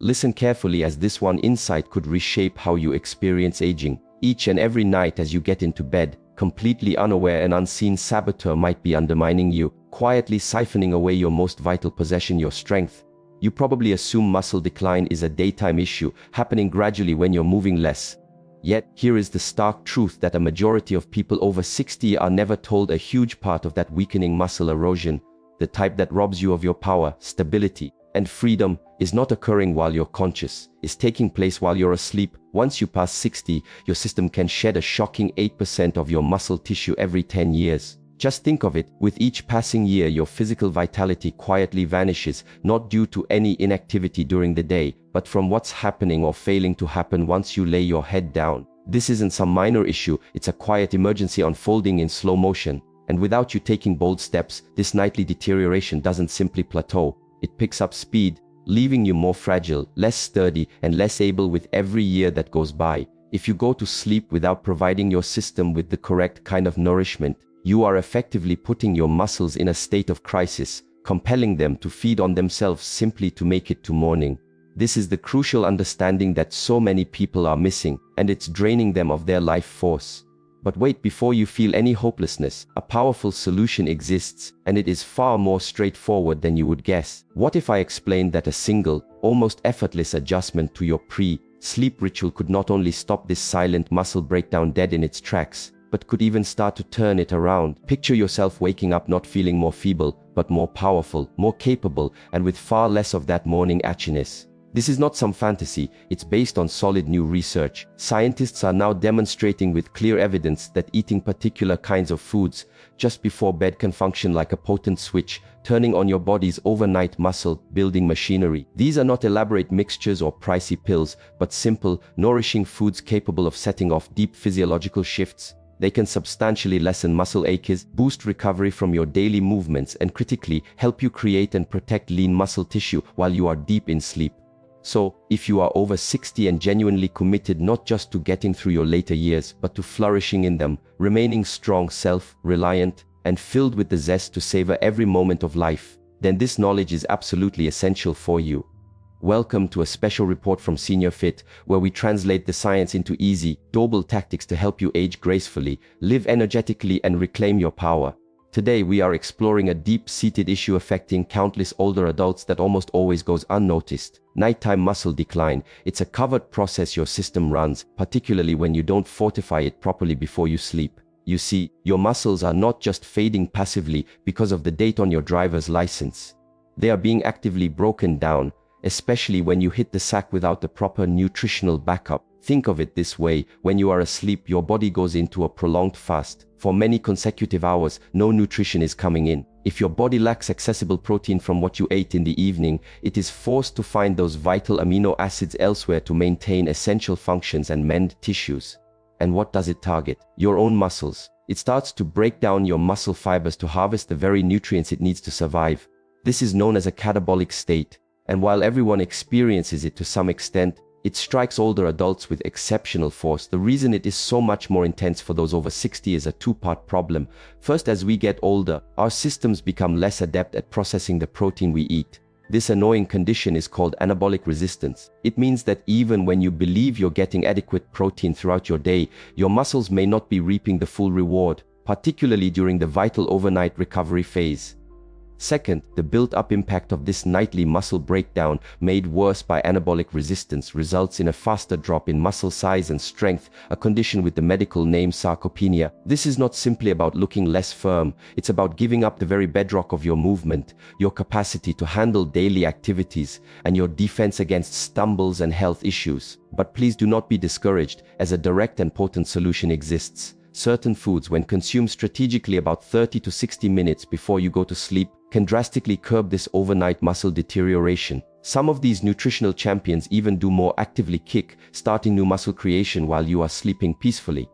Listen carefully, as this one insight could reshape how you experience aging. Each and every night as you get into bed, completely unaware, an unseen saboteur might be undermining you, quietly siphoning away your most vital possession, your strength. You probably assume muscle decline is a daytime issue, happening gradually when you're moving less. Yet, here is the stark truth that a majority of people over 60 are never told a huge part of that weakening muscle erosion, the type that robs you of your power, stability, and freedom, is not occurring while you're conscious, is taking place while you're asleep. Once you pass 60, your system can shed a shocking 8% of your muscle tissue every 10 years. Just think of it, with each passing year your physical vitality quietly vanishes, not due to any inactivity during the day, but from what's happening or failing to happen once you lay your head down. This isn't some minor issue, it's a quiet emergency unfolding in slow motion. And without you taking bold steps, this nightly deterioration doesn't simply plateau, it picks up speed, leaving you more fragile, less sturdy, and less able with every year that goes by. If you go to sleep without providing your system with the correct kind of nourishment, you are effectively putting your muscles in a state of crisis, compelling them to feed on themselves simply to make it to morning. This is the crucial understanding that so many people are missing, and it's draining them of their life force. But wait, before you feel any hopelessness, a powerful solution exists, and it is far more straightforward than you would guess. What if I explained that a single, almost effortless adjustment to your pre-sleep ritual could not only stop this silent muscle breakdown dead in its tracks, but could even start to turn it around? Picture yourself waking up not feeling more feeble, but more powerful, more capable, and with far less of that morning itchiness. This is not some fantasy, it's based on solid new research. Scientists are now demonstrating with clear evidence that eating particular kinds of foods just before bed can function like a potent switch, turning on your body's overnight muscle-building machinery. These are not elaborate mixtures or pricey pills, but simple, nourishing foods capable of setting off deep physiological shifts. They can substantially lessen muscle aches, boost recovery from your daily movements, and critically help you create and protect lean muscle tissue while you are deep in sleep. So, if you are over 60 and genuinely committed not just to getting through your later years, but to flourishing in them, remaining strong, self-reliant, and filled with the zest to savor every moment of life, then this knowledge is absolutely essential for you. Welcome to a special report from Senior Fit, where we translate the science into easy, doable tactics to help you age gracefully, live energetically, and reclaim your power. Today we are exploring a deep-seated issue affecting countless older adults that almost always goes unnoticed. Nighttime muscle decline. It's a covered process your system runs, particularly when you don't fortify it properly before you sleep. You see, your muscles are not just fading passively because of the date on your driver's license. They are being actively broken down, especially when you hit the sack without the proper nutritional backup. Think of it this way, when you are asleep, your body goes into a prolonged fast. For many consecutive hours, no nutrition is coming in. If your body lacks accessible protein from what you ate in the evening, it is forced to find those vital amino acids elsewhere to maintain essential functions and mend tissues. And what does it target? Your own muscles. It starts to break down your muscle fibers to harvest the very nutrients it needs to survive. This is known as a catabolic state, and while everyone experiences it to some extent, it strikes older adults with exceptional force. The reason it is so much more intense for those over 60 is a two-part problem. First, as we get older, our systems become less adept at processing the protein we eat. This annoying condition is called anabolic resistance. It means that even when you believe you're getting adequate protein throughout your day, your muscles may not be reaping the full reward, particularly during the vital overnight recovery phase. Second, the built-up impact of this nightly muscle breakdown, made worse by anabolic resistance, results in a faster drop in muscle size and strength, a condition with the medical name sarcopenia. This is not simply about looking less firm, it's about giving up the very bedrock of your movement, your capacity to handle daily activities, and your defense against stumbles and health issues. But please do not be discouraged, as a direct and potent solution exists. Certain foods, when consumed strategically about 30 to 60 minutes before you go to sleep, can drastically curb this overnight muscle deterioration. Some of these nutritional champions even do more actively kick, starting new muscle creation while you are sleeping peacefully.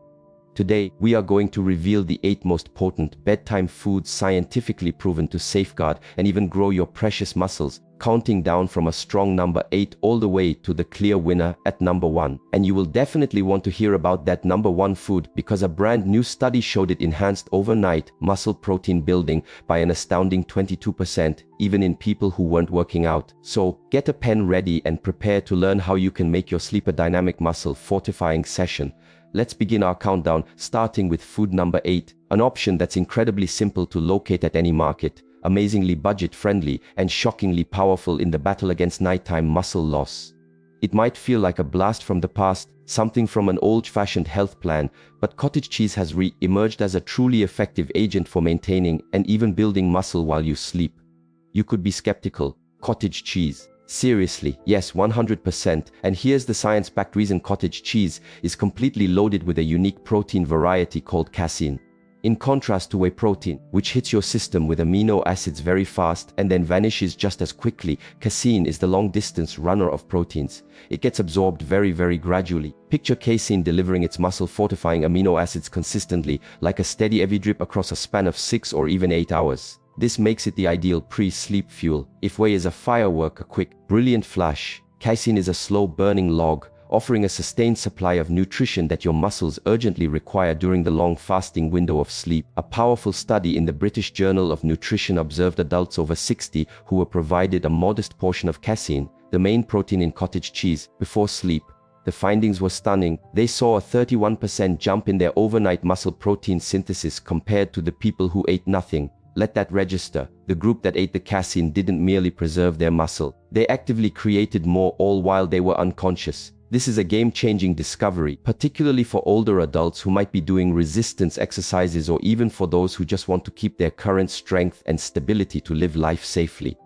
Today, we are going to reveal the 8 most potent bedtime foods scientifically proven to safeguard and even grow your precious muscles, counting down from a strong number 8 all the way to the clear winner at number 1. And you will definitely want to hear about that number 1 food because a brand new study showed it enhanced overnight muscle protein building by an astounding 22%, even in people who weren't working out. So, get a pen ready and prepare to learn how you can make your sleep a dynamic muscle fortifying session. Let's begin our countdown, starting with food number 8, an option that's incredibly simple to locate at any market, amazingly budget-friendly, and shockingly powerful in the battle against nighttime muscle loss. It might feel like a blast from the past, something from an old-fashioned health plan, but cottage cheese has re-emerged as a truly effective agent for maintaining and even building muscle while you sleep. You could be skeptical. Cottage cheese? Seriously, yes, 100%, and here's the science-backed reason: cottage cheese is completely loaded with a unique protein variety called casein. In contrast to whey protein, which hits your system with amino acids very fast and then vanishes just as quickly, casein is the long-distance runner of proteins. It gets absorbed very gradually. Picture casein delivering its muscle-fortifying amino acids consistently, like a steady heavy drip across a span of 6 or even 8 hours. This makes it the ideal pre-sleep fuel. If whey is a firework, a quick, brilliant flash, casein is a slow-burning log, offering a sustained supply of nutrition that your muscles urgently require during the long fasting window of sleep. A powerful study in the British Journal of Nutrition observed adults over 60 who were provided a modest portion of casein, the main protein in cottage cheese, before sleep. The findings were stunning. They saw a 31% jump in their overnight muscle protein synthesis compared to the people who ate nothing. Let that register. The group that ate the casein didn't merely preserve their muscle. They actively created more, all while they were unconscious. This is a game-changing discovery, particularly for older adults who might be doing resistance exercises or even for those who just want to keep their current strength and stability to live life safely.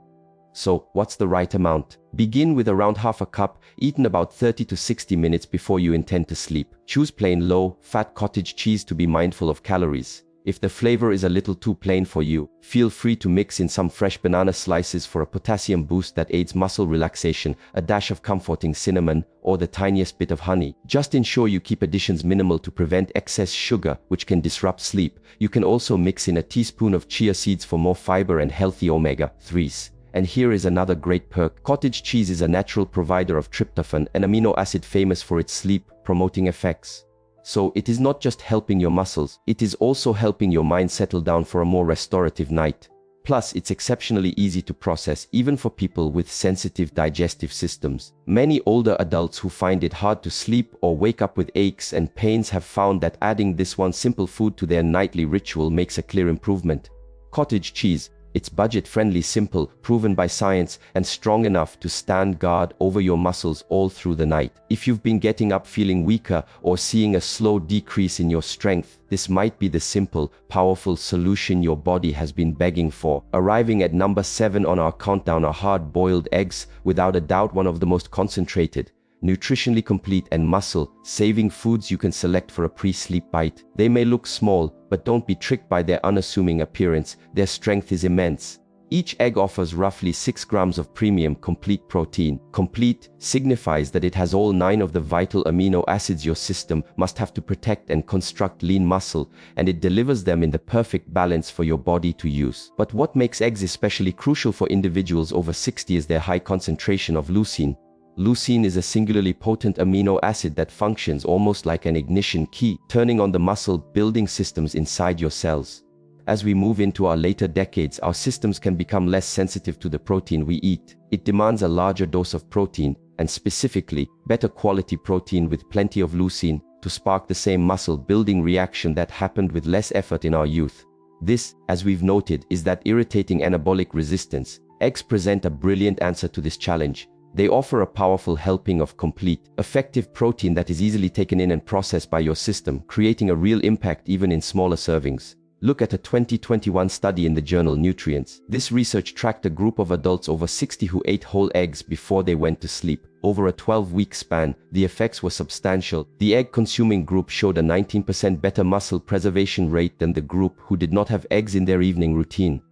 So, what's the right amount? Begin with around half a cup, eaten about 30 to 60 minutes before you intend to sleep. Choose plain low-fat cottage cheese to be mindful of calories. If the flavor is a little too plain for you, feel free to mix in some fresh banana slices for a potassium boost that aids muscle relaxation, a dash of comforting cinnamon, or the tiniest bit of honey. Just ensure you keep additions minimal to prevent excess sugar, which can disrupt sleep. You can also mix in a teaspoon of chia seeds for more fiber and healthy omega-3s. And here is another great perk. Cottage cheese is a natural provider of tryptophan, an amino acid famous for its sleep-promoting effects. So it is not just helping your muscles, it is also helping your mind settle down for a more restorative night. Plus, it's exceptionally easy to process, even for people with sensitive digestive systems. Many older adults who find it hard to sleep or wake up with aches and pains have found that adding this one simple food to their nightly ritual makes a clear improvement. Cottage cheese. It's budget-friendly, simple, proven by science, and strong enough to stand guard over your muscles all through the night. If you've been getting up feeling weaker or seeing a slow decrease in your strength, this might be the simple, powerful solution your body has been begging for. Arriving at number 7 on our countdown are hard-boiled eggs, without a doubt one of the most concentrated, nutritionally complete and muscle-saving foods you can select for a pre-sleep bite. They may look small, but don't be tricked by their unassuming appearance. Their strength is immense. Each egg offers roughly 6 grams of premium complete protein. Complete signifies that it has all 9 of the vital amino acids your system must have to protect and construct lean muscle, and it delivers them in the perfect balance for your body to use. But what makes eggs especially crucial for individuals over 60 is their high concentration of leucine. Leucine is a singularly potent amino acid that functions almost like an ignition key, turning on the muscle-building systems inside your cells. As we move into our later decades, our systems can become less sensitive to the protein we eat. It demands a larger dose of protein, and specifically, better quality protein with plenty of leucine, to spark the same muscle-building reaction that happened with less effort in our youth. This, as we've noted, is that irritating anabolic resistance. Eggs present a brilliant answer to this challenge. They offer a powerful helping of complete, effective protein that is easily taken in and processed by your system, creating a real impact even in smaller servings. Look at a 2021 study in the journal Nutrients. This research tracked a group of adults over 60 who ate whole eggs before they went to sleep. Over a 12-week span, the effects were substantial. The egg-consuming group showed a 19% better muscle preservation rate than the group who did not have eggs in their evening routine.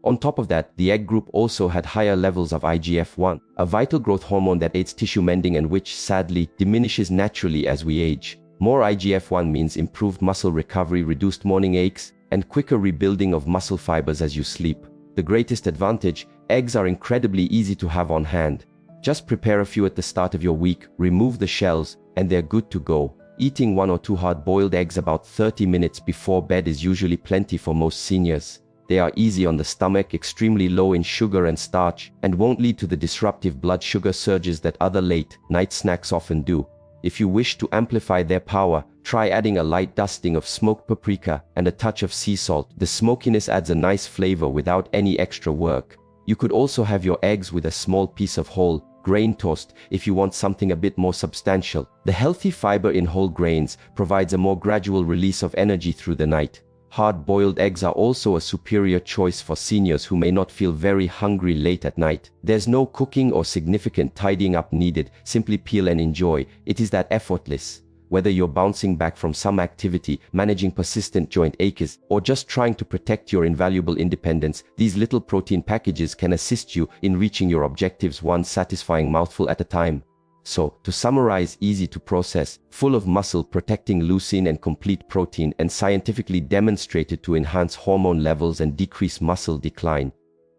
On top of that, the egg group also had higher levels of IGF-1, a vital growth hormone that aids tissue mending and which, sadly, diminishes naturally as we age. More IGF-1 means improved muscle recovery, reduced morning aches, and quicker rebuilding of muscle fibers as you sleep. The greatest advantage: eggs are incredibly easy to have on hand. Just prepare a few at the start of your week, remove the shells, and they're good to go. Eating 1 or 2 hard-boiled eggs about 30 minutes before bed is usually plenty for most seniors. They are easy on the stomach, extremely low in sugar and starch, and won't lead to the disruptive blood sugar surges that other late-night snacks often do. If you wish to amplify their power, try adding a light dusting of smoked paprika and a touch of sea salt. The smokiness adds a nice flavor without any extra work. You could also have your eggs with a small piece of whole grain toast if you want something a bit more substantial. The healthy fiber in whole grains provides a more gradual release of energy through the night. Hard-boiled eggs are also a superior choice for seniors who may not feel very hungry late at night. There's no cooking or significant tidying up needed, simply peel and enjoy. It is that effortless. Whether you're bouncing back from some activity, managing persistent joint aches, or just trying to protect your invaluable independence, these little protein packages can assist you in reaching your objectives one satisfying mouthful at a time. So, to summarize: easy to process, full of muscle-protecting leucine and complete protein, and scientifically demonstrated to enhance hormone levels and decrease muscle decline.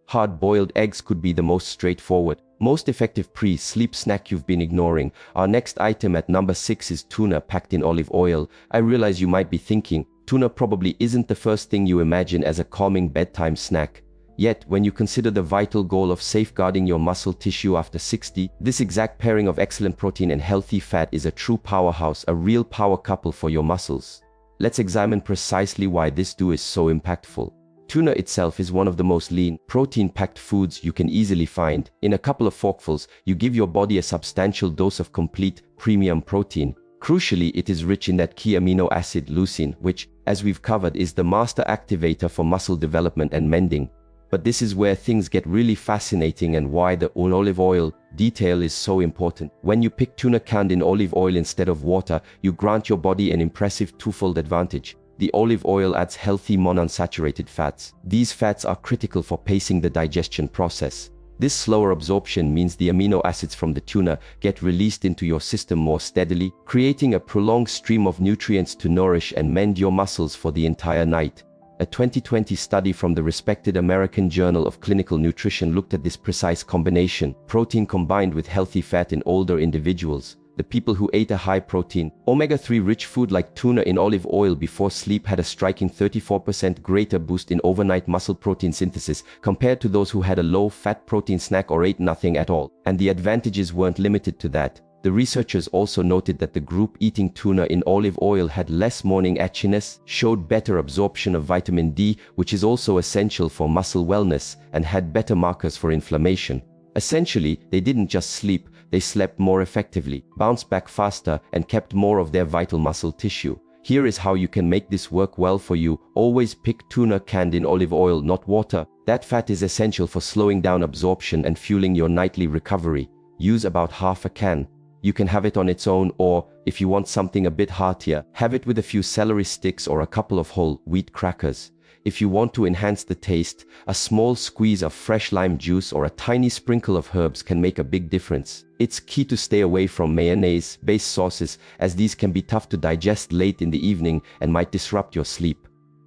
Hard-boiled eggs could be the most straightforward, most effective pre-sleep snack you've been ignoring. Our next item at number 6 is tuna packed in olive oil. I realize you might be thinking, tuna probably isn't the first thing you imagine as a calming bedtime snack. Yet, when you consider the vital goal of safeguarding your muscle tissue after 60, this exact pairing of excellent protein and healthy fat is a true powerhouse, a real power couple for your muscles. Let's examine precisely why this duo is so impactful. Tuna itself is one of the most lean, protein-packed foods you can easily find. In a couple of forkfuls, you give your body a substantial dose of complete, premium protein. Crucially, it is rich in that key amino acid leucine, which, as we've covered, is the master activator for muscle development and mending. But this is where things get really fascinating and why the olive oil detail is so important. When you pick tuna canned in olive oil instead of water, you grant your body an impressive twofold advantage. The olive oil adds healthy monounsaturated fats. These fats are critical for pacing the digestion process. This slower absorption means the amino acids from the tuna get released into your system more steadily, creating a prolonged stream of nutrients to nourish and mend your muscles for the entire night. A 2020 study from the respected American Journal of Clinical Nutrition looked at this precise combination, protein combined with healthy fat in older individuals. The people who ate a high-protein, omega-3 rich food like tuna in olive oil before sleep had a striking 34% greater boost in overnight muscle protein synthesis compared to those who had a low-fat protein snack or ate nothing at all. And the advantages weren't limited to that. The researchers also noted that the group eating tuna in olive oil had less morning itchiness, showed better absorption of vitamin D, which is also essential for muscle wellness, and had better markers for inflammation. Essentially, they didn't just sleep, they slept more effectively, bounced back faster, and kept more of their vital muscle tissue. Here is how you can make this work well for you. Always pick tuna canned in olive oil, not water. That fat is essential for slowing down absorption and fueling your nightly recovery. Use about half a can. You can have it on its own, or, if you want something a bit heartier, have it with a few celery sticks or a couple of whole wheat crackers. If you want to enhance the taste, a small squeeze of fresh lime juice or a tiny sprinkle of herbs can make a big difference. It's key to stay away from mayonnaise-based sauces, as these can be tough to digest late in the evening and might disrupt your sleep.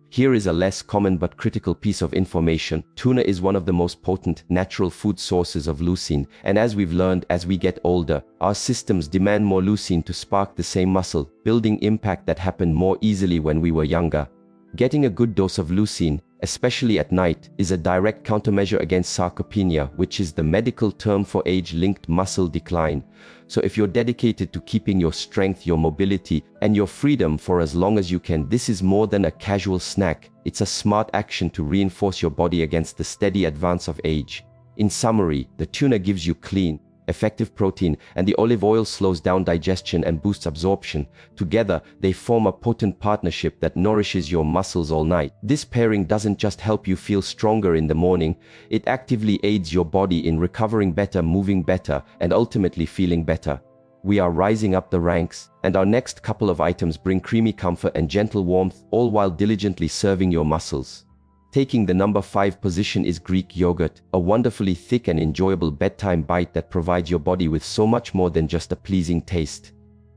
Here is a less common but critical piece of information. Tuna is one of the most potent natural food sources of leucine, and as we've learned as we get older, our systems demand more leucine to spark the same muscle building impact that happened more easily when we were younger. Getting a good dose of leucine, especially at night, is a direct countermeasure against sarcopenia, which is the medical term for age-linked muscle decline. So if you're dedicated to keeping your strength, your mobility, and your freedom for as long as you can, this is more than a casual snack. It's a smart action to reinforce your body against the steady advance of age. In summary, the tuna gives you clean, effective protein, and the olive oil slows down digestion and boosts absorption. Together, they form a potent partnership that nourishes your muscles all night. This pairing doesn't just help you feel stronger in the morning, it actively aids your body in recovering better, moving better, and ultimately feeling better. We are rising up the ranks, and our next couple of items bring creamy comfort and gentle warmth, all while diligently serving your muscles. Taking the number 5 position is Greek yogurt, a wonderfully thick and enjoyable bedtime bite that provides your body with so much more than just a pleasing taste.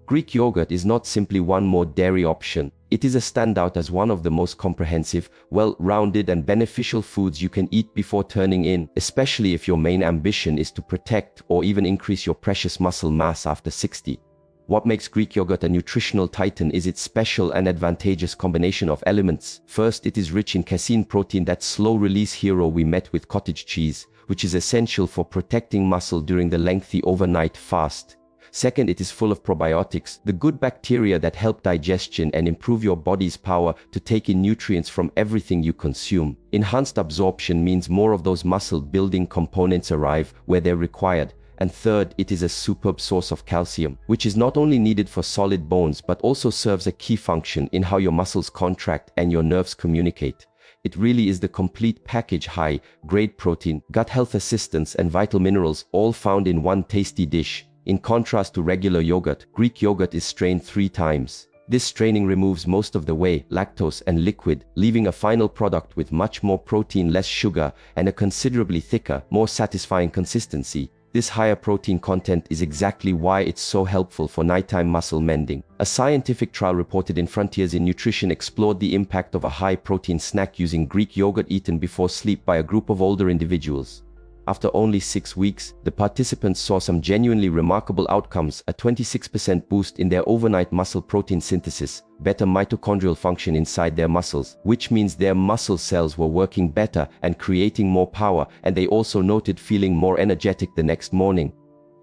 Greek yogurt is not simply one more dairy option. It is a standout as one of the most comprehensive, well-rounded and beneficial foods you can eat before turning in, especially if your main ambition is to protect or even increase your precious muscle mass after 60. What makes Greek yogurt a nutritional titan is its special and advantageous combination of elements. First, it is rich in casein protein, that slow-release hero we met with cottage cheese, which is essential for protecting muscle during the lengthy overnight fast. Second, it is full of probiotics, the good bacteria that help digestion and improve your body's power to take in nutrients from everything you consume. Enhanced absorption means more of those muscle-building components arrive where they're required. And third, it is a superb source of calcium, which is not only needed for solid bones but also serves a key function in how your muscles contract and your nerves communicate. It really is the complete package: high-grade protein, gut health assistance, and vital minerals, all found in one tasty dish. In contrast to regular yogurt, Greek yogurt is strained 3 times. This straining removes most of the whey, lactose, and liquid, leaving a final product with much more protein, less sugar, and a considerably thicker, more satisfying consistency. This higher protein content is exactly why it's so helpful for nighttime muscle mending. A scientific trial reported in Frontiers in Nutrition explored the impact of a high-protein snack using Greek yogurt eaten before sleep by a group of older individuals. After only 6 weeks, the participants saw some genuinely remarkable outcomes: a 26% boost in their overnight muscle protein synthesis, better mitochondrial function inside their muscles, which means their muscle cells were working better and creating more power, and they also noted feeling more energetic the next morning.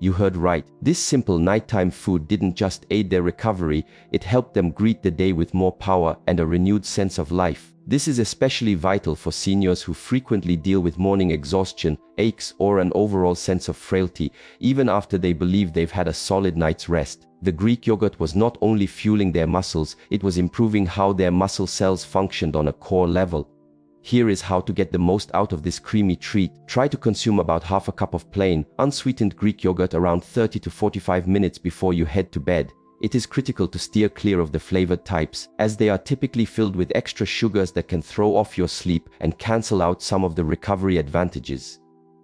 You heard right. This simple nighttime food didn't just aid their recovery, it helped them greet the day with more power and a renewed sense of life. This is especially vital for seniors who frequently deal with morning exhaustion, aches, or an overall sense of frailty, even after they believe they've had a solid night's rest. The Greek yogurt was not only fueling their muscles, it was improving how their muscle cells functioned on a core level. Here is how to get the most out of this creamy treat. Try to consume about half a cup of plain, unsweetened Greek yogurt around 30 to 45 minutes before you head to bed. It is critical to steer clear of the flavored types, as they are typically filled with extra sugars that can throw off your sleep and cancel out some of the recovery advantages.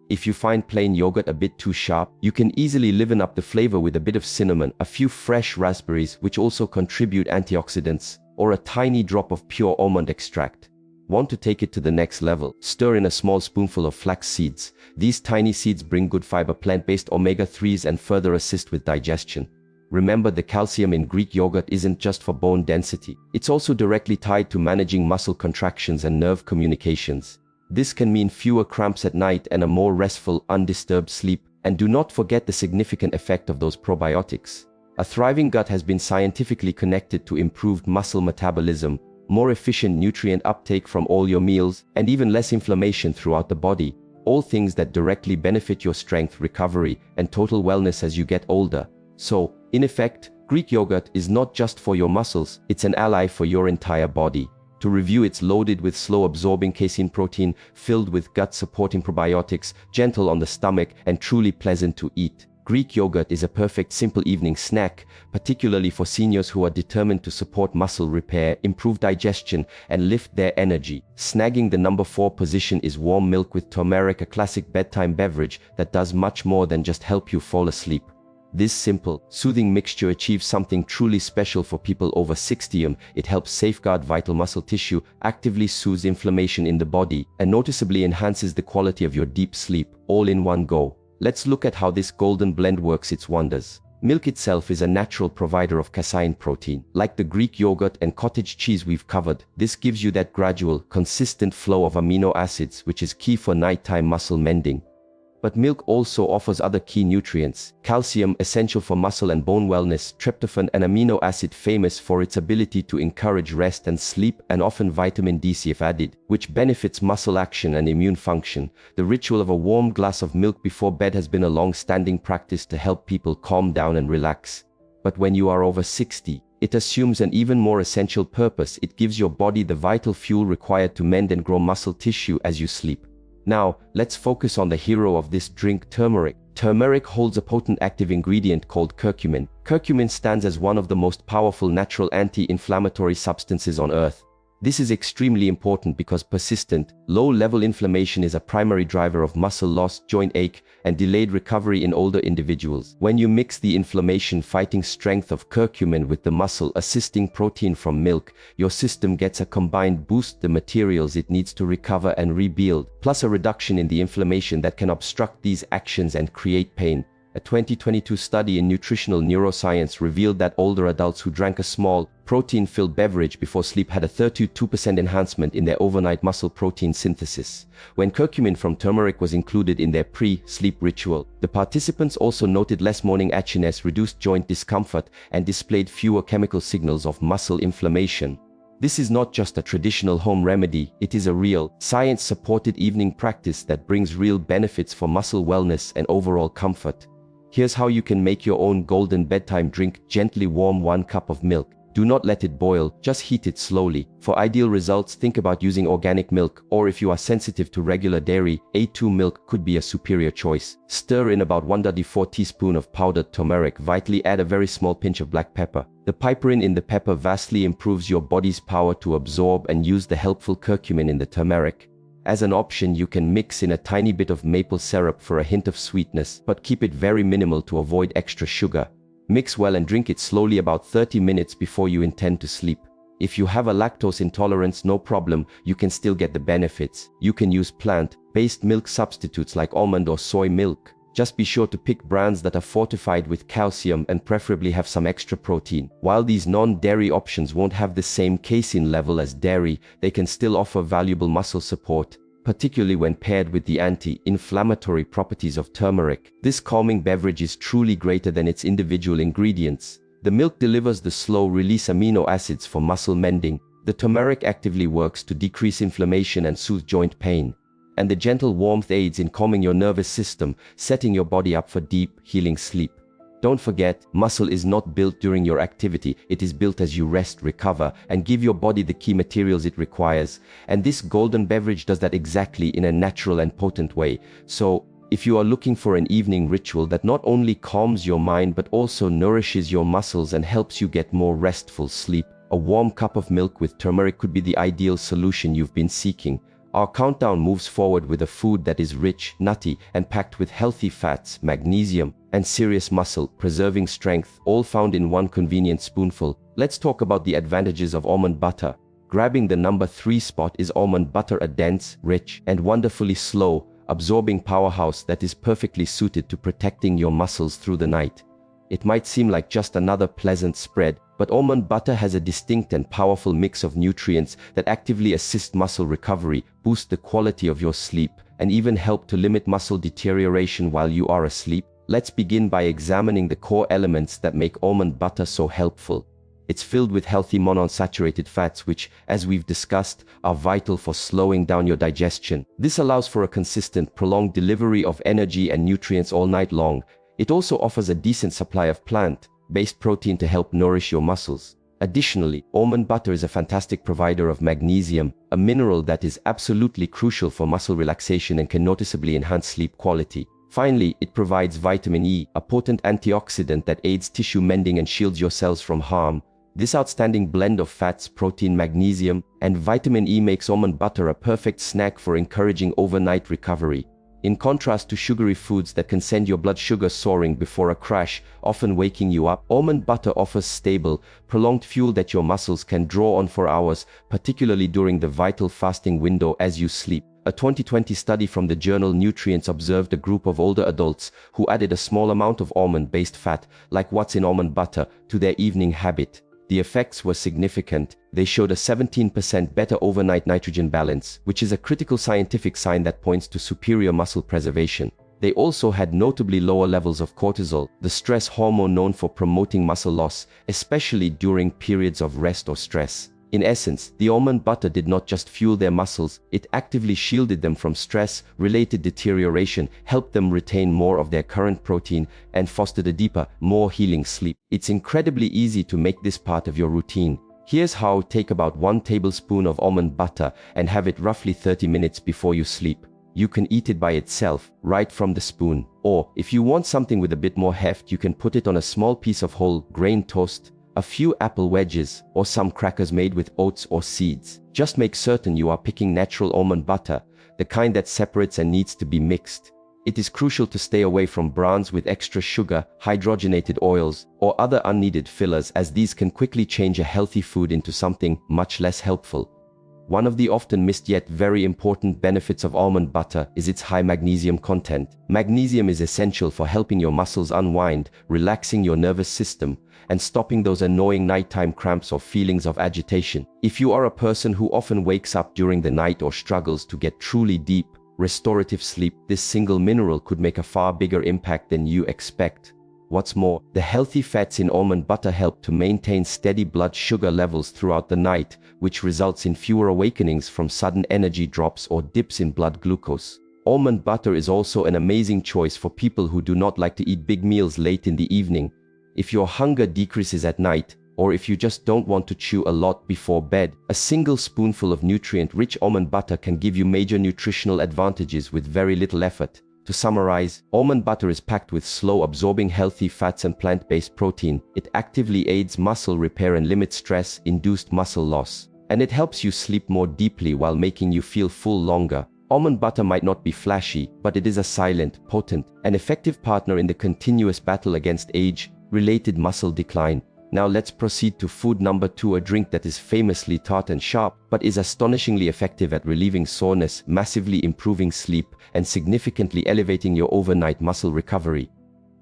If you find plain yogurt a bit too sharp, you can easily liven up the flavor with a bit of cinnamon, a few fresh raspberries, which also contribute antioxidants, or a tiny drop of pure almond extract. Want to take it to the next level? Stir in a small spoonful of flax seeds. These tiny seeds bring good fiber, plant-based omega-3s, and further assist with digestion. Remember, the calcium in Greek yogurt isn't just for bone density. It's also directly tied to managing muscle contractions and nerve communications. This can mean fewer cramps at night and a more restful, undisturbed sleep. And do not forget the significant effect of those probiotics. A thriving gut has been scientifically connected to improved muscle metabolism, more efficient nutrient uptake from all your meals, and even less inflammation throughout the body. All things that directly benefit your strength, recovery, and total wellness as you get older. So, in effect, Greek yogurt is not just for your muscles, it's an ally for your entire body. To review, it's loaded with slow-absorbing casein protein, filled with gut-supporting probiotics, gentle on the stomach, and truly pleasant to eat. Greek yogurt is a perfect simple evening snack, particularly for seniors who are determined to support muscle repair, improve digestion, and lift their energy. Snagging the number 4 position is warm milk with turmeric, a classic bedtime beverage that does much more than just help you fall asleep. This simple, soothing mixture achieves something truly special for people over 60. It helps safeguard vital muscle tissue, actively soothes inflammation in the body, and noticeably enhances the quality of your deep sleep, all in one go. Let's look at how this golden blend works its wonders. Milk itself is a natural provider of casein protein. Like the Greek yogurt and cottage cheese we've covered, this gives you that gradual, consistent flow of amino acids, which is key for nighttime muscle mending. But milk also offers other key nutrients: calcium, essential for muscle and bone wellness; tryptophan, an amino acid famous for its ability to encourage rest and sleep; and often vitamin D if added, which benefits muscle action and immune function. The ritual of a warm glass of milk before bed has been a long-standing practice to help people calm down and relax. But when you are over 60, it assumes an even more essential purpose. It gives your body the vital fuel required to mend and grow muscle tissue as you sleep. Now, let's focus on the hero of this drink, turmeric. Turmeric holds a potent active ingredient called curcumin. Curcumin stands as one of the most powerful natural anti-inflammatory substances on Earth. This is extremely important because persistent, low-level inflammation is a primary driver of muscle loss, joint ache, and delayed recovery in older individuals. When you mix the inflammation-fighting strength of curcumin with the muscle-assisting protein from milk, your system gets a combined boost, the materials it needs to recover and rebuild, plus a reduction in the inflammation that can obstruct these actions and create pain. A 2022 study in nutritional neuroscience revealed that older adults who drank a small, protein-filled beverage before sleep had a 32% enhancement in their overnight muscle protein synthesis. When curcumin from turmeric was included in their pre-sleep ritual, the participants also noted less morning itchiness, reduced joint discomfort, and displayed fewer chemical signals of muscle inflammation. This is not just a traditional home remedy, it is a real, science-supported evening practice that brings real benefits for muscle wellness and overall comfort. Here's how you can make your own golden bedtime drink. Gently warm 1 cup of milk. Do not let it boil, just heat it slowly. For ideal results, think about using organic milk, or if you are sensitive to regular dairy, A2 milk could be a superior choice. Stir in about 1.4 teaspoon of powdered turmeric. Vitally add a very small pinch of black pepper. The piperine in the pepper vastly improves your body's power to absorb and use the helpful curcumin in the turmeric. As an option, you can mix in a tiny bit of maple syrup for a hint of sweetness, but keep it very minimal to avoid extra sugar. Mix well and drink it slowly about 30 minutes before you intend to sleep. If you have a lactose intolerance, no problem, you can still get the benefits. You can use plant-based milk substitutes like almond or soy milk. Just be sure to pick brands that are fortified with calcium and preferably have some extra protein. While these non-dairy options won't have the same casein level as dairy, they can still offer valuable muscle support, particularly when paired with the anti-inflammatory properties of turmeric. This calming beverage is truly greater than its individual ingredients. The milk delivers the slow-release amino acids for muscle mending. The turmeric actively works to decrease inflammation and soothe joint pain. And the gentle warmth aids in calming your nervous system, setting your body up for deep, healing sleep. Don't forget, muscle is not built during your activity, it is built as you rest, recover, and give your body the key materials it requires. And this golden beverage does that exactly in a natural and potent way. So, if you are looking for an evening ritual that not only calms your mind but also nourishes your muscles and helps you get more restful sleep, a warm cup of milk with turmeric could be the ideal solution you've been seeking. Our countdown moves forward with a food that is rich, nutty, and packed with healthy fats, magnesium, and serious muscle-preserving strength, all found in one convenient spoonful. Let's talk about the advantages of almond butter. Grabbing the number 3 spot is almond butter, a dense, rich, and wonderfully slow, absorbing powerhouse that is perfectly suited to protecting your muscles through the night. It might seem like just another pleasant spread, but almond butter has a distinct and powerful mix of nutrients that actively assist muscle recovery, boost the quality of your sleep, and even help to limit muscle deterioration while you are asleep. Let's begin by examining the core elements that make almond butter so helpful. It's filled with healthy monounsaturated fats which, as we've discussed, are vital for slowing down your digestion. This allows for a consistent, prolonged delivery of energy and nutrients all night long. It also offers a decent supply of plant-based protein to help nourish your muscles. Additionally, almond butter is a fantastic provider of magnesium, a mineral that is absolutely crucial for muscle relaxation and can noticeably enhance sleep quality. Finally, it provides vitamin E, a potent antioxidant that aids tissue mending and shields your cells from harm. This outstanding blend of fats, protein, magnesium, and vitamin E makes almond butter a perfect snack for encouraging overnight recovery. In contrast to sugary foods that can send your blood sugar soaring before a crash, often waking you up, almond butter offers stable, prolonged fuel that your muscles can draw on for hours, particularly during the vital fasting window as you sleep. A 2020 study from the journal Nutrients observed a group of older adults who added a small amount of almond-based fat, like what's in almond butter, to their evening habit. The effects were significant. They showed a 17% better overnight nitrogen balance, which is a critical scientific sign that points to superior muscle preservation. They also had notably lower levels of cortisol, the stress hormone known for promoting muscle loss, especially during periods of rest or stress. In essence, the almond butter did not just fuel their muscles, it actively shielded them from stress-related deterioration, helped them retain more of their current protein, and fostered a deeper, more healing sleep. It's incredibly easy to make this part of your routine. Here's how: take about 1 tablespoon of almond butter and have it roughly 30 minutes before you sleep. You can eat it by itself, right from the spoon. Or, if you want something with a bit more heft, you can put it on a small piece of whole grain toast, a few apple wedges, or some crackers made with oats or seeds. Just make certain you are picking natural almond butter, the kind that separates and needs to be mixed. It is crucial to stay away from brands with extra sugar, hydrogenated oils, or other unneeded fillers, as these can quickly change a healthy food into something much less helpful. One of the often missed yet very important benefits of almond butter is its high magnesium content. Magnesium is essential for helping your muscles unwind, relaxing your nervous system, and stopping those annoying nighttime cramps or feelings of agitation. If you are a person who often wakes up during the night or struggles to get truly deep, restorative sleep, this single mineral could make a far bigger impact than you expect. What's more, the healthy fats in almond butter help to maintain steady blood sugar levels throughout the night, which results in fewer awakenings from sudden energy drops or dips in blood glucose. Almond butter is also an amazing choice for people who do not like to eat big meals late in the evening. If your hunger decreases at night, or if you just don't want to chew a lot before bed, a single spoonful of nutrient-rich almond butter can give you major nutritional advantages with very little effort. To summarize, almond butter is packed with slow-absorbing healthy fats and plant-based protein. It actively aids muscle repair and limits stress-induced muscle loss. And it helps you sleep more deeply while making you feel full longer. Almond butter might not be flashy, but it is a silent, potent, and effective partner in the continuous battle against age-related muscle decline. Now let's proceed to food number 2, a drink that is famously tart and sharp, but is astonishingly effective at relieving soreness, massively improving sleep, and significantly elevating your overnight muscle recovery.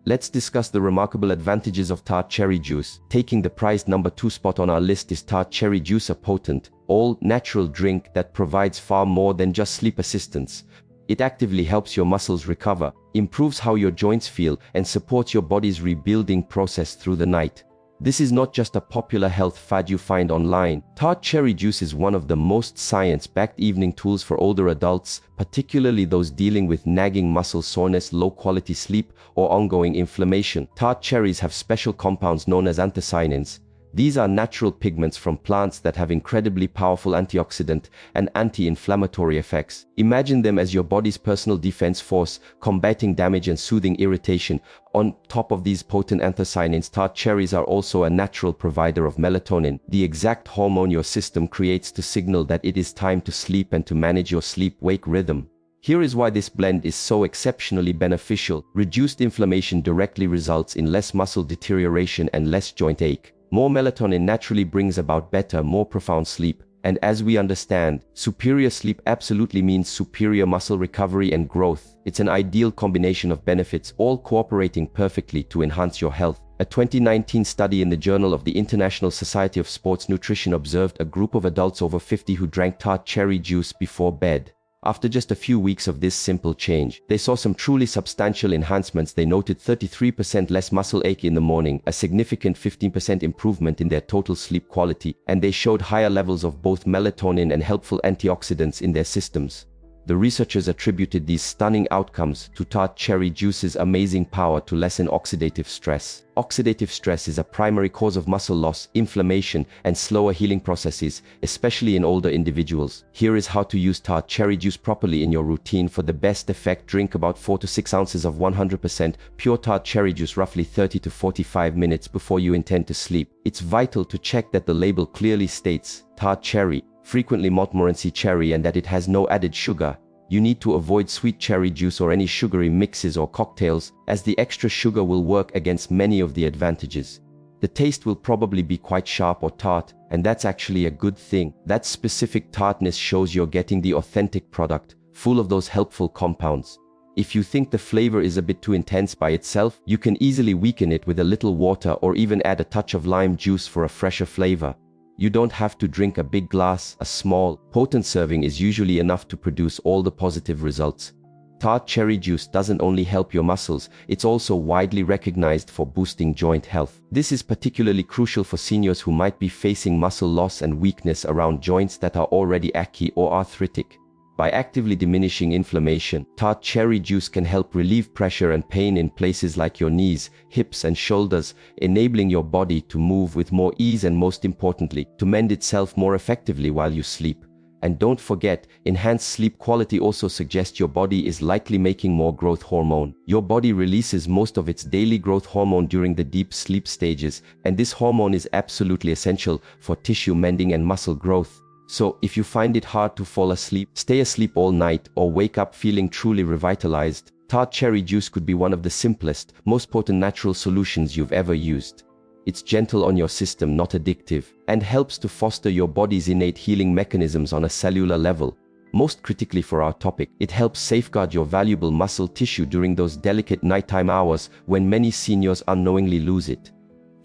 Let's discuss the remarkable advantages of tart cherry juice. Taking the prized number 2 spot on our list is tart cherry juice, a potent, all-natural drink that provides far more than just sleep assistance. It actively helps your muscles recover, improves how your joints feel, and supports your body's rebuilding process through the night. This is not just a popular health fad you find online. Tart cherry juice is one of the most science-backed evening tools for older adults, particularly those dealing with nagging muscle soreness, low-quality sleep, or ongoing inflammation. Tart cherries have special compounds known as anthocyanins. These are natural pigments from plants that have incredibly powerful antioxidant and anti-inflammatory effects. Imagine them as your body's personal defense force, combating damage and soothing irritation. On top of these potent anthocyanins, tart cherries are also a natural provider of melatonin, the exact hormone your system creates to signal that it is time to sleep and to manage your sleep-wake rhythm. Here is why this blend is so exceptionally beneficial. Reduced inflammation directly results in less muscle deterioration and less joint ache. More melatonin naturally brings about better, more profound sleep. And as we understand, superior sleep absolutely means superior muscle recovery and growth. It's an ideal combination of benefits, all cooperating perfectly to enhance your health. A 2019 study in the Journal of the International Society of Sports Nutrition observed a group of adults over 50 who drank tart cherry juice before bed. After just a few weeks of this simple change, they saw some truly substantial enhancements. They noted 33% less muscle ache in the morning, a significant 15% improvement in their total sleep quality, and they showed higher levels of both melatonin and helpful antioxidants in their systems. The researchers attributed these stunning outcomes to tart cherry juice's amazing power to lessen oxidative stress. Oxidative stress is a primary cause of muscle loss, inflammation, and slower healing processes, especially in older individuals. Here is how to use tart cherry juice properly in your routine for the best effect. Drink about 4 to 6 ounces of 100% pure tart cherry juice roughly 30 to 45 minutes before you intend to sleep. It's vital to check that the label clearly states tart cherry, frequently Montmorency cherry, and that it has no added sugar. You need to avoid sweet cherry juice or any sugary mixes or cocktails, as the extra sugar will work against many of the advantages. The taste will probably be quite sharp or tart, and that's actually a good thing. That specific tartness shows you're getting the authentic product, full of those helpful compounds. If you think the flavor is a bit too intense by itself, you can easily weaken it with a little water or even add a touch of lime juice for a fresher flavor. You don't have to drink a big glass. A small, potent serving is usually enough to produce all the positive results. Tart cherry juice doesn't only help your muscles, it's also widely recognized for boosting joint health. This is particularly crucial for seniors who might be facing muscle loss and weakness around joints that are already achy or arthritic. By actively diminishing inflammation, tart cherry juice can help relieve pressure and pain in places like your knees, hips, and shoulders, enabling your body to move with more ease and, most importantly, to mend itself more effectively while you sleep. And don't forget, enhanced sleep quality also suggests your body is likely making more growth hormone. Your body releases most of its daily growth hormone during the deep sleep stages, and this hormone is absolutely essential for tissue mending and muscle growth. So, if you find it hard to fall asleep, stay asleep all night, or wake up feeling truly revitalized, tart cherry juice could be one of the simplest, most potent natural solutions you've ever used. It's gentle on your system, not addictive, and helps to foster your body's innate healing mechanisms on a cellular level. Most critically for our topic, it helps safeguard your valuable muscle tissue during those delicate nighttime hours when many seniors unknowingly lose it.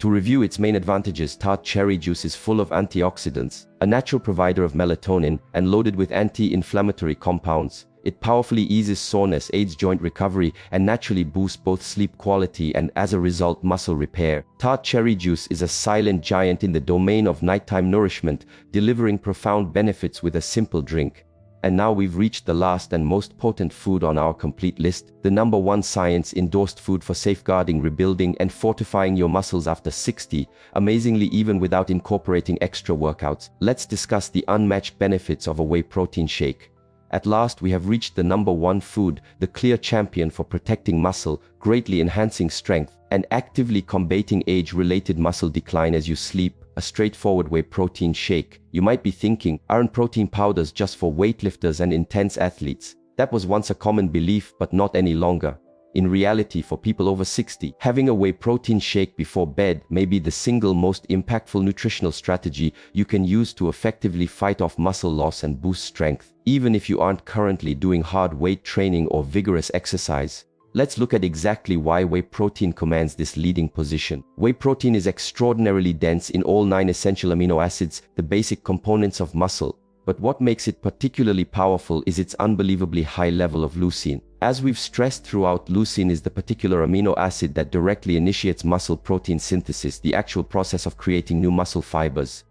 To review its main advantages, tart cherry juice is full of antioxidants, a natural provider of melatonin, and loaded with anti-inflammatory compounds. It powerfully eases soreness, aids joint recovery, and naturally boosts both sleep quality and, as a result, muscle repair. Tart cherry juice is a silent giant in the domain of nighttime nourishment, delivering profound benefits with a simple drink. And now we've reached the last and most potent food on our complete list, the #1 science-endorsed food for safeguarding, rebuilding, and fortifying your muscles after 60, amazingly even without incorporating extra workouts. Let's discuss the unmatched benefits of a whey protein shake. At last, we have reached the #1 food, the clear champion for protecting muscle, greatly enhancing strength, and actively combating age-related muscle decline as you sleep. A straightforward whey protein shake. You might be thinking, aren't protein powders just for weightlifters and intense athletes? That was once a common belief, but not any longer. In reality, for people over 60, having a whey protein shake before bed may be the single most impactful nutritional strategy you can use to effectively fight off muscle loss and boost strength, even if you aren't currently doing hard weight training or vigorous exercise. Let's look at exactly why whey protein commands this leading position. Whey protein is extraordinarily dense in all 9 essential amino acids, the basic components of muscle. But what makes it particularly powerful is its unbelievably high level of leucine. As we've stressed throughout, leucine is the particular amino acid that directly initiates muscle protein synthesis, the actual process of creating new muscle fibers.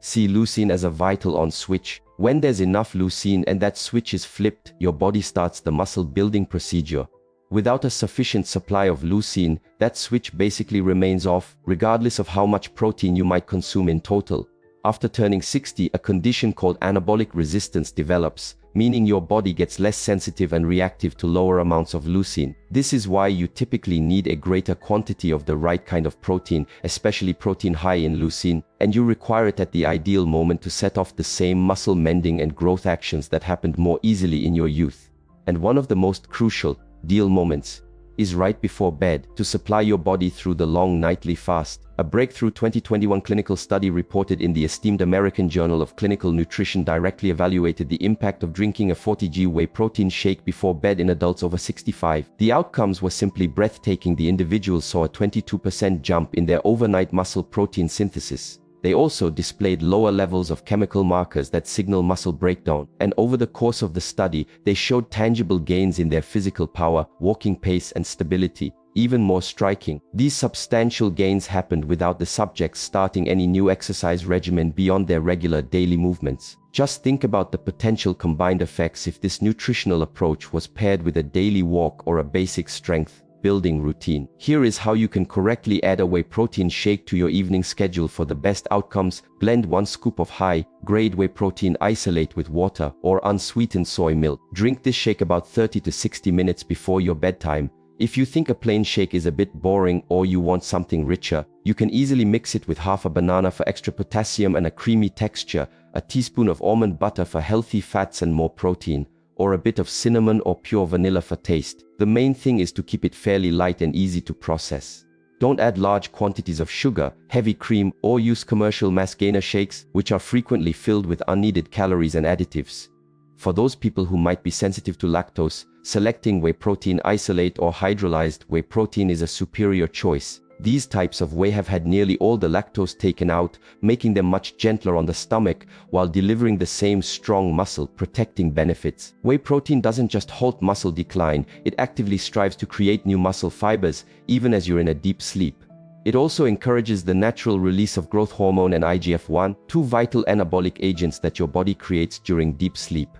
See leucine as a vital on switch. When there's enough leucine and that switch is flipped, your body starts the muscle building procedure. Without a sufficient supply of leucine, that switch basically remains off, regardless of how much protein you might consume in total. After turning 60, a condition called anabolic resistance develops, meaning your body gets less sensitive and reactive to lower amounts of leucine. This is why you typically need a greater quantity of the right kind of protein, especially protein high in leucine, and you require it at the ideal moment to set off the same muscle mending and growth actions that happened more easily in your youth. And one of the most crucial, ideal moments is right before bed, to supply your body through the long nightly fast. A breakthrough 2021 clinical study reported in the esteemed American Journal of Clinical Nutrition directly evaluated the impact of drinking a 40g whey protein shake before bed in adults over 65. The outcomes were simply breathtaking. The individuals saw a 22% jump in their overnight muscle protein synthesis. They also displayed lower levels of chemical markers that signal muscle breakdown, and over the course of the study, they showed tangible gains in their physical power, walking pace, and stability. Even more striking, these substantial gains happened without the subjects starting any new exercise regimen beyond their regular daily movements. Just think about the potential combined effects if this nutritional approach was paired with a daily walk or a basic strength building routine. Here is how you can correctly add a whey protein shake to your evening schedule for the best outcomes. Blend 1 scoop of high-grade whey protein isolate with water or unsweetened soy milk. Drink this shake about 30 to 60 minutes before your bedtime. If you think a plain shake is a bit boring or you want something richer, you can easily mix it with half a banana for extra potassium and a creamy texture, a teaspoon of almond butter for healthy fats and more protein, or a bit of cinnamon or pure vanilla for taste. The main thing is to keep it fairly light and easy to process. Don't add large quantities of sugar, heavy cream, or use commercial mass gainer shakes, which are frequently filled with unneeded calories and additives. For those people who might be sensitive to lactose, selecting whey protein isolate or hydrolyzed whey protein is a superior choice. These types of whey have had nearly all the lactose taken out, making them much gentler on the stomach while delivering the same strong muscle protecting benefits. Whey protein doesn't just halt muscle decline, it actively strives to create new muscle fibers even as you're in a deep sleep. It also encourages the natural release of growth hormone and IGF-1, two vital anabolic agents that your body creates during deep sleep.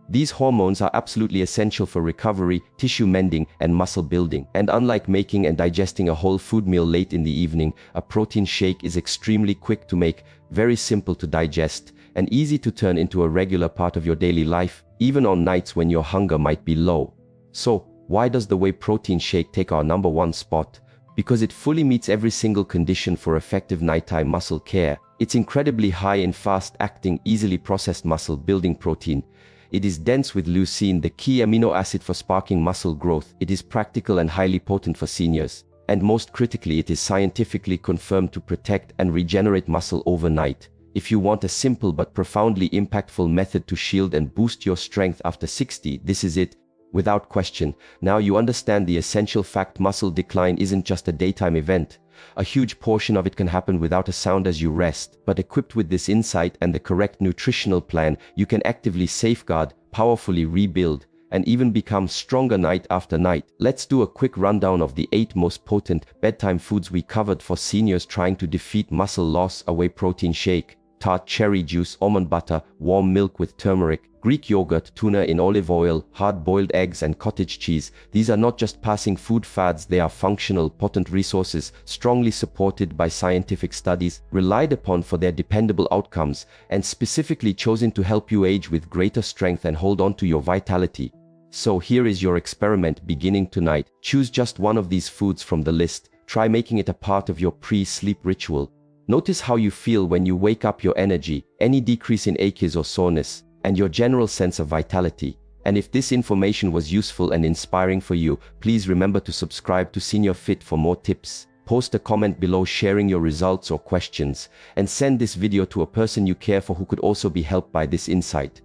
These hormones are absolutely essential for recovery, tissue mending, and muscle building. And unlike making and digesting a whole food meal late in the evening, a protein shake is extremely quick to make, very simple to digest, and easy to turn into a regular part of your daily life, even on nights when your hunger might be low. So, why does the whey protein shake take our #1 spot? Because it fully meets every single condition for effective nighttime muscle care. It's incredibly high in fast-acting, easily processed muscle-building protein. It is dense with leucine, the key amino acid for sparking muscle growth. It is practical and highly potent for seniors. And most critically, it is scientifically confirmed to protect and regenerate muscle overnight. If you want a simple but profoundly impactful method to shield and boost your strength after 60, this is it. Without question, now you understand the essential fact: muscle decline isn't just a daytime event. A huge portion of it can happen without a sound as you rest, but equipped with this insight and the correct nutritional plan, you can actively safeguard, powerfully rebuild, and even become stronger night after night. Let's do a quick rundown of the 8 most potent bedtime foods we covered for seniors trying to defeat muscle loss. A whey protein shake, tart cherry juice, almond butter, warm milk with turmeric, Greek yogurt, tuna in olive oil, hard-boiled eggs and cottage cheese. These are not just passing food fads, they are functional, potent resources, strongly supported by scientific studies, relied upon for their dependable outcomes, and specifically chosen to help you age with greater strength and hold on to your vitality. So here is your experiment beginning tonight. Choose just one of these foods from the list. Try making it a part of your pre-sleep ritual. Notice how you feel when you wake up, your energy, any decrease in aches or soreness, and your general sense of vitality. And if this information was useful and inspiring for you, please remember to subscribe to Senior Fit for more tips. Post a comment below sharing your results or questions, and send this video to a person you care for who could also be helped by this insight.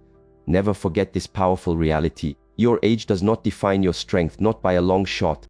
Never forget this powerful reality: your age does not define your strength, not by a long shot.